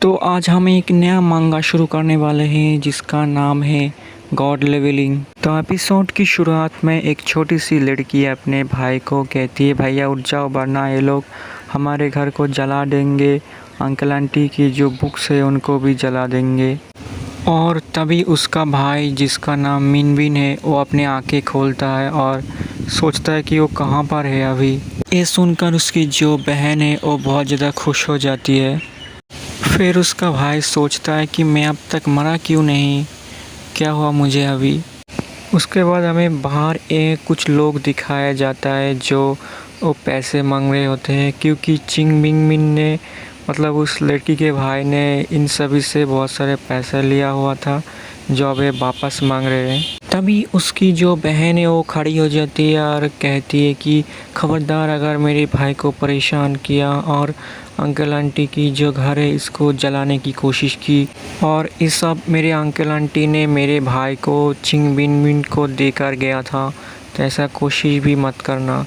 तो आज हम एक नया मांगा शुरू करने वाले हैं जिसका नाम है गॉड लेवलिंग। तो एपिसोड की शुरुआत में एक छोटी सी लड़की अपने भाई को कहती है, भैया उठ जाओ वरना ये लोग हमारे घर को जला देंगे, अंकल आंटी की जो बुक्स है उनको भी जला देंगे। और तभी उसका भाई जिसका नाम मिनबिन है वो अपनी आंखें खोलता है और सोचता है कि वो कहाँ पर है अभी। ये सुनकर उसकी जो बहन है वो बहुत ज़्यादा खुश हो जाती है। फिर उसका भाई सोचता है कि मैं अब तक मरा क्यों नहीं, क्या हुआ मुझे अभी। उसके बाद हमें बाहर कुछ लोग दिखाया जाता है जो वो पैसे मांग रहे होते हैं, क्योंकि चिंग मिंग मिन ने मतलब उस लड़की के भाई ने इन सभी से बहुत सारे पैसे लिया हुआ था जो अब ये वापस मांग रहे हैं। तभी उसकी जो बहन है वो खड़ी हो जाती है और कहती है कि खबरदार अगर मेरे भाई को परेशान किया और अंकल आंटी की जो घर है इसको जलाने की कोशिश की, और इस सब मेरे अंकल आंटी ने मेरे भाई को चिंग बिन बिन को देकर गया था, तो ऐसा कोशिश भी मत करना।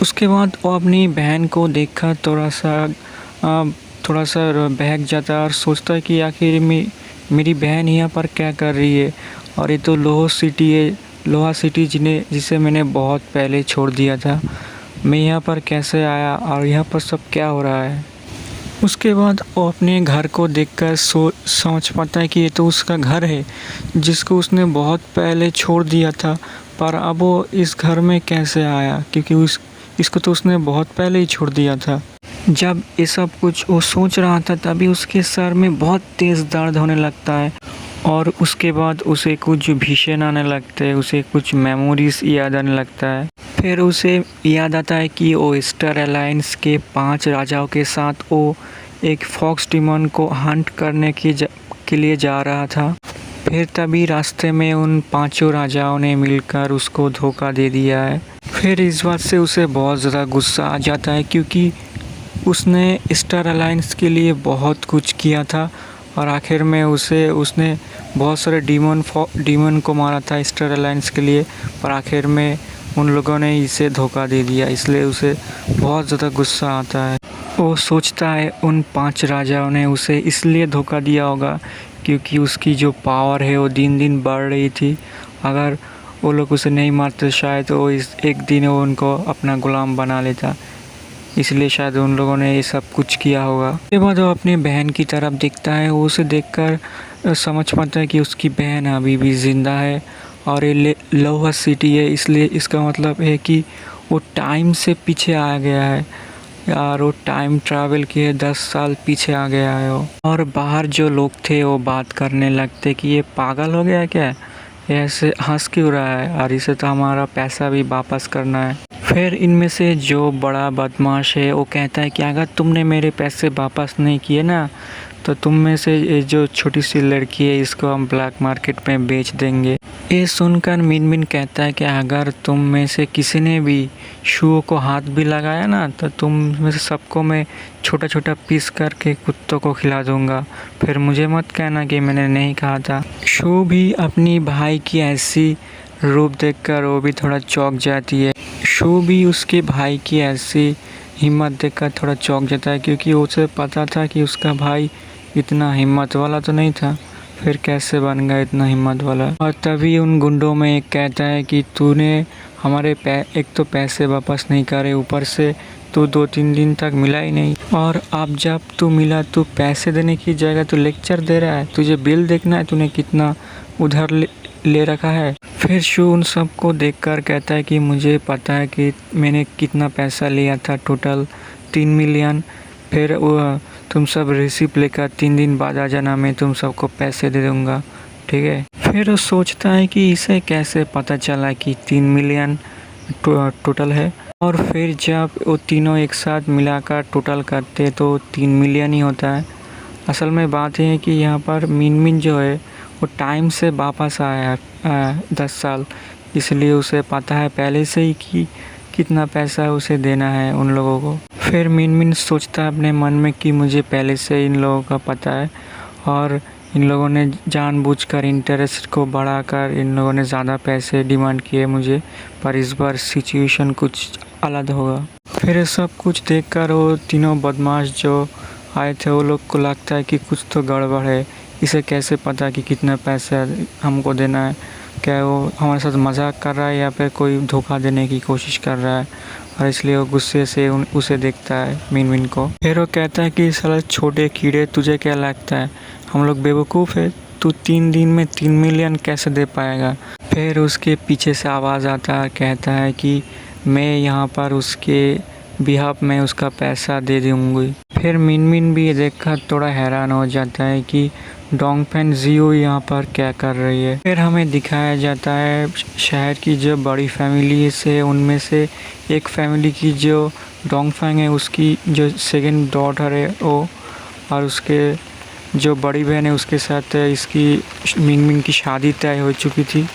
उसके बाद वो अपनी बहन को देखकर थोड़ा सा बहक जाता है और सोचता है कि आखिर मेरी बहन यहाँ पर क्या कर रही है, और ये तो लोहा सिटी जिसे मैंने बहुत पहले छोड़ दिया था, मैं यहाँ पर कैसे आया और यहाँ पर सब क्या हो रहा है। उसके बाद वो अपने घर को देखकर समझ पाता है कि ये तो उसका घर है जिसको उसने बहुत पहले छोड़ दिया था, पर अब वो इस घर में कैसे आया, क्योंकि इसको तो उसने बहुत पहले ही छोड़ दिया था। जब ये सब कुछ वो सोच रहा था तभी उसके सर में बहुत तेज़ दर्द होने लगता है, और उसके बाद उसे कुछ विजन आने लगते हैं, उसे कुछ मेमोरीज याद आने लगता है। फिर उसे याद आता है कि वो स्टार अलायंस के 5 राजाओं के साथ वो एक फॉक्स डिमन को हंट करने के लिए जा रहा था। फिर तभी रास्ते में उन 5 राजाओं ने मिलकर उसको धोखा दे दिया है। फिर इस बात से उसे बहुत ज़्यादा गुस्सा आ जाता है, क्योंकि उसने स्टार अलायंस के लिए बहुत कुछ किया था और आखिर में उसने बहुत सारे डीमन को मारा था स्टार अलायंस के लिए, पर आखिर में उन लोगों ने इसे धोखा दे दिया, इसलिए उसे बहुत ज़्यादा गुस्सा आता है। वो सोचता है उन 5 राजाओं ने उसे इसलिए धोखा दिया होगा क्योंकि उसकी जो पावर है वो दिन दिन बढ़ रही थी। अगर वो लोग उसे नहीं मारते शायद वो एक दिन वो उनको अपना गुलाम बना लेता, इसलिए शायद उन लोगों ने ये सब कुछ किया होगा। उसके बाद वो अपनी बहन की तरफ देखता है, वो उसे देखकर समझ पाता है कि उसकी बहन अभी भी ज़िंदा है और ये लोहा सिटी है, इसलिए इसका मतलब है कि वो टाइम से पीछे आ गया है यार, वो टाइम ट्रैवल किए 10 साल पीछे आ गया है वो। और बाहर जो लोग थे वो बात करने लगते कि ये पागल हो गया क्या, ये ऐसे हंस क्यों रहा है, और इसे तो हमारा पैसा भी वापस करना है। फिर इनमें से जो बड़ा बदमाश है वो कहता है कि अगर तुमने मेरे पैसे वापस नहीं किए ना तो तुम में से ये जो छोटी सी लड़की है इसको हम ब्लैक मार्केट में बेच देंगे। ये सुनकर मिनमिन कहता है कि अगर तुम में से किसी ने भी शू को हाथ भी लगाया ना तो तुम में से सबको मैं छोटा छोटा पीस करके कुत्तों को खिला दूंगा, फिर मुझे मत कहना कि मैंने नहीं कहा था। शू भी अपनी भाई की ऐसी रूप देखकर वो भी थोड़ा चौंक जाती है। शू भी उसके भाई की ऐसी हिम्मत देखकर थोड़ा चौंक जाता है, क्योंकि उसे पता था कि उसका भाई इतना हिम्मत वाला तो नहीं था, फिर कैसे बन गया इतना हिम्मत वाला। और तभी उन गुंडों में एक कहता है कि तूने हमारे एक तो पैसे वापस नहीं करे, ऊपर से तू 2-3 दिन तक मिला ही नहीं, और अब जब तू मिला तू पैसे देने की जगह तू लेक्चर दे रहा है, तुझे बिल देखना है तूने कितना उधर ले रखा है। फिर शू उन सबको देखकर कहता है कि मुझे पता है कि मैंने कितना पैसा लिया था, टोटल 3 मिलियन। फिर तुम सब रिसिप्ट लेकर 3 दिन बाद आ जाना, मैं तुम सबको पैसे दे दूँगा, ठीक है। फिर वो सोचता है कि इसे कैसे पता चला कि 3 मिलियन टोटल है, और फिर जब वो तीनों एक साथ मिलाकर टोटल करते तो 3 मिलियन ही होता है। असल में बात यह है कि यहाँ पर मिनमिन जो है वो टाइम से वापस आया 10 साल, इसलिए उसे पता है पहले से ही कि कितना पैसा उसे देना है उन लोगों को। फिर मिनमिन सोचता है अपने मन में कि मुझे पहले से इन लोगों का पता है और इन लोगों ने जानबूझकर इंटरेस्ट को बढ़ाकर इन लोगों ने ज़्यादा पैसे डिमांड किए मुझे, पर इस बार सिचुएशन कुछ अलग होगा। फिर सब कुछ देखकर वो तीनों बदमाश जो आए थे वो लोग को लगता है कि कुछ तो गड़बड़ है, इसे कैसे पता कि कितना पैसा हमको देना है, क्या वो हमारे साथ मजाक कर रहा है या फिर कोई धोखा देने की कोशिश कर रहा है। और इसलिए वो गुस्से से उसे देखता है मिन मिन को। फिर वो कहता है कि साला छोटे कीड़े, तुझे क्या लगता है हम लोग बेवकूफ़ है, तू 3 दिन में 3 मिलियन कैसे दे पाएगा। फिर उसके पीछे से आवाज़ आता है, कहता है कि मैं यहाँ पर उसके बिहाफ में उसका पैसा दे दूँगी। फिर मिन मिन भी ये देखकर थोड़ा हैरान हो जाता है कि डोंगफेन जियो यहाँ पर क्या कर रही है। फिर हमें दिखाया जाता है शहर की जो बड़ी फैमिली से उनमें से एक फैमिली की जो डोंगफेंग है उसकी जो सेकंड डॉटर है वो, और उसके जो बड़ी बहन है उसके साथ इसकी मिंग मिंग की शादी तय हो चुकी थी।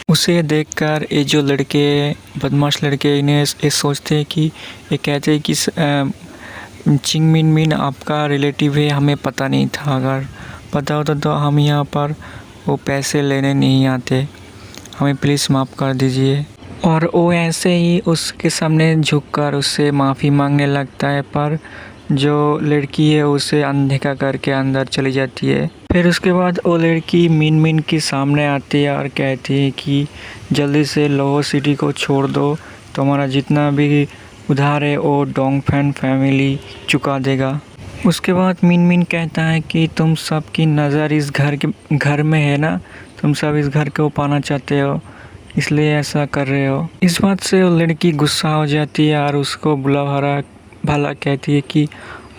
उसे देखकर ये जो लड़के बदमाश लड़के इन्हें ये सोचते हैं कि ये कहते हैं कि चिंग मिन मिन आपका रिलेटिव है, हमें पता नहीं था, अगर पता होता तो हम यहाँ पर वो पैसे लेने नहीं आते, हमें प्लीज़ माफ़ कर दीजिए। और वो ऐसे ही उसके सामने झुककर उससे माफ़ी मांगने लगता है, पर जो लड़की है उसे अनदेखा करके अंदर चली जाती है। फिर उसके बाद वो लड़की मिन मिन के सामने आती है और कहती है कि जल्दी से लोहो सिटी को छोड़ दो, तुम्हारा जितना भी उधार है वो डोंगफेन फैमिली चुका देगा। उसके बाद मिन मिन कहता है कि तुम सब की नज़र इस घर में है ना, तुम सब इस घर को पाना चाहते हो इसलिए ऐसा कर रहे हो। इस बात से वो लड़की गुस्सा हो जाती है और उसको बुला भला कहती है कि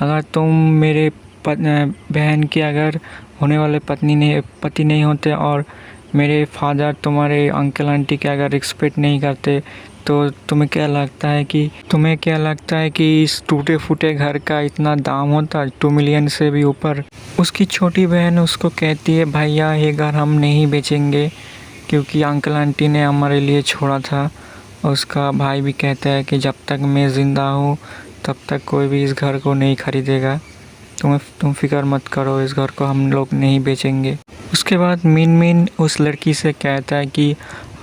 अगर तुम मेरे बहन के अगर होने वाले पति नहीं होते और मेरे फादर तुम्हारे अंकल आंटी के अगर रिस्पेक्ट नहीं करते तो तुम्हें क्या लगता है कि इस टूटे फूटे घर का इतना दाम होता, 2 मिलियन से भी ऊपर। उसकी छोटी बहन उसको कहती है भैया ये घर हम नहीं बेचेंगे क्योंकि अंकल आंटी ने हमारे लिए छोड़ा था। उसका भाई भी कहता है कि जब तक मैं ज़िंदा हूँ तब तक कोई भी इस घर को नहीं खरीदेगा, तुम फिक्र मत करो, इस घर को हम लोग नहीं बेचेंगे। उसके बाद मिन मिन उस लड़की से कहता है कि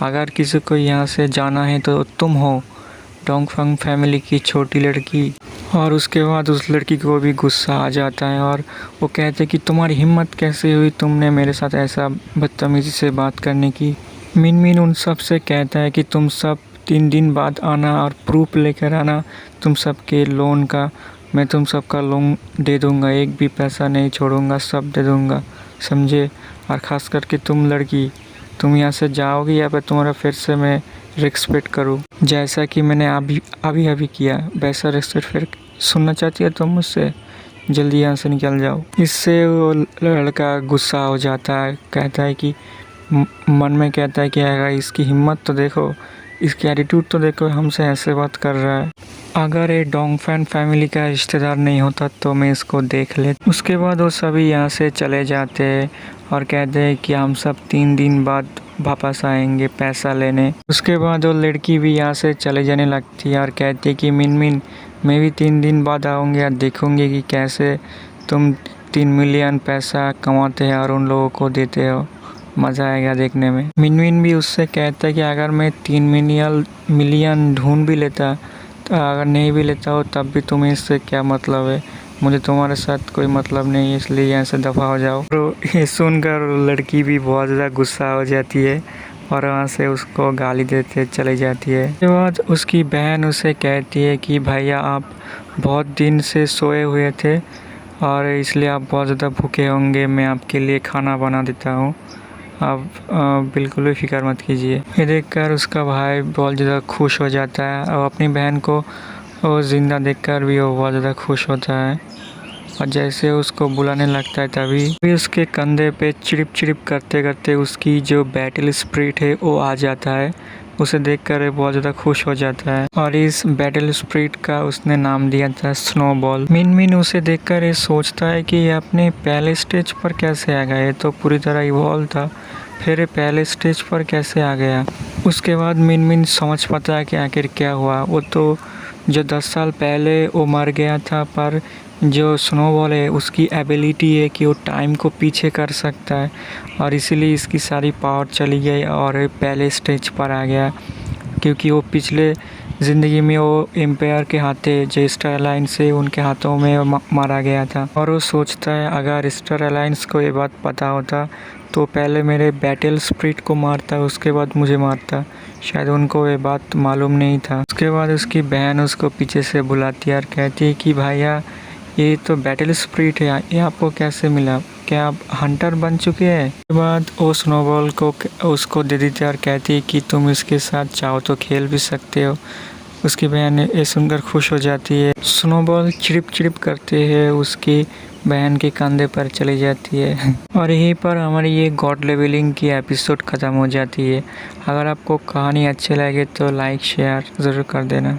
अगर किसी को यहाँ से जाना है तो तुम हो, डोंगफेंग फैमिली की छोटी लड़की। और उसके बाद उस लड़की को भी गुस्सा आ जाता है और वो कहते हैं कि तुम्हारी हिम्मत कैसे हुई तुमने मेरे साथ ऐसा बदतमीज़ी से बात करने की। मिन मिन उन सब से कहता है कि तुम सब 3 दिन बाद आना और प्रूफ लेकर आना तुम सबके लोन का, मैं तुम सबका लोन दे दूँगा, एक भी पैसा नहीं छोड़ूंगा, सब दे दूँगा, समझे। और ख़ास करके तुम लड़की, तुम यहाँ से जाओगी या फिर तुम्हारा फिर से मैं रिस्पेक्ट करूँ जैसा कि मैंने अभी किया, वैसा रिस्पेक्ट फिर सुनना चाहती है तुम मुझसे, जल्दी यहाँ से निकल जाओ। इससे वो लड़का गुस्सा हो जाता है, कहता है कि मन में कहता है कि अगर इसकी हिम्मत तो देखो, इसकी एटीट्यूड तो देखो, हमसे ऐसे बात कर रहा है, अगर ये डोंगफेन फैमिली का रिश्तेदार नहीं होता तो मैं इसको देख ले। उसके बाद वो सभी यहाँ से चले जाते हैं और कहते हैं कि हम सब 3 दिन बाद वापस आएंगे पैसा लेने। उसके बाद वो लड़की भी यहाँ से चले जाने लगती है और कहती है कि मिन मिन मैं भी 3 दिन बाद आऊँगी और देखूँगी कि कैसे तुम 3 मिलियन पैसा कमाते हैं और उन लोगों को देते हो, मज़ा आएगा देखने में। मिन मिन भी उससे कहता है कि अगर मैं 3 मिलियन ढूंढ भी लेता तो अगर नहीं भी लेता हो तब भी तुम्हें इससे क्या मतलब है, मुझे तुम्हारे साथ कोई मतलब नहीं है, इसलिए यहाँ से दफ़ा हो जाओ। तो ये सुनकर लड़की भी बहुत ज़्यादा गुस्सा हो जाती है और वहाँ से उसको गाली देते चली जाती है। उसके बाद उसकी बहन उसे कहती है कि भैया आप बहुत दिन से सोए हुए थे और इसलिए आप बहुत ज़्यादा भूखे होंगे, मैं आपके लिए खाना बना देता हूँ, आप बिल्कुल भी फिक्र मत कीजिए। ये देखकर उसका भाई बहुत ज़्यादा खुश हो जाता है और अपनी बहन को वो ज़िंदा देखकर भी वो बहुत ज़्यादा खुश होता है। और जैसे उसको बुलाने लगता है तभी उसके कंधे पे चिड़िप चिड़िप करते करते उसकी जो बैटल स्पिरिट है वो आ जाता है। उसे देखकर बहुत ज़्यादा खुश हो जाता है और इस बैटल स्पिरिट का उसने नाम दिया था स्नोबॉल। मिन मिन उसे देखकर ये सोचता है कि ये अपने पहले स्टेज पर कैसे आ गया, ये तो पूरी तरह इवॉल्व था, फिर ये पहले स्टेज पर कैसे आ गया। उसके बाद मिन मिन समझ पाता है कि आखिर क्या हुआ। वो तो जो 10 साल पहले वो मर गया था, पर जो स्नोबॉल है उसकी एबिलिटी है कि वो टाइम को पीछे कर सकता है और इसीलिए इसकी सारी पावर चली गई और पहले स्टेज पर आ गया, क्योंकि वो पिछले ज़िंदगी में वो एम्पायर के हाथे जो स्टार अलायंस से उनके हाथों में मारा गया था। और वो सोचता है अगर स्टार अलायंस को ये बात पता होता तो पहले मेरे बैटल स्प्रिट को मारता, उसके बाद मुझे मारता। शायद उनको ये बात मालूम नहीं था। उसके बाद उसकी बहन उसको पीछे से बुलाती है और कहती है कि भैया ये तो बैटल स्प्रिट है, ये आपको कैसे मिला, क्या आप हंटर बन चुके हैं? उसके बाद वो स्नोबॉल को उसको दे देती है और कहती है कि तुम इसके साथ चाहो तो खेल भी सकते हो। उसकी बहन ये सुनकर खुश हो जाती है। स्नोबॉल चिड़िप चिड़िप करते हैं उसकी बहन के कंधे पर चली जाती है और यहीं पर हमारी ये गॉड लेवलिंग की एपिसोड ख़त्म हो जाती है। अगर आपको कहानी अच्छी लगे तो लाइक शेयर ज़रूर कर देना।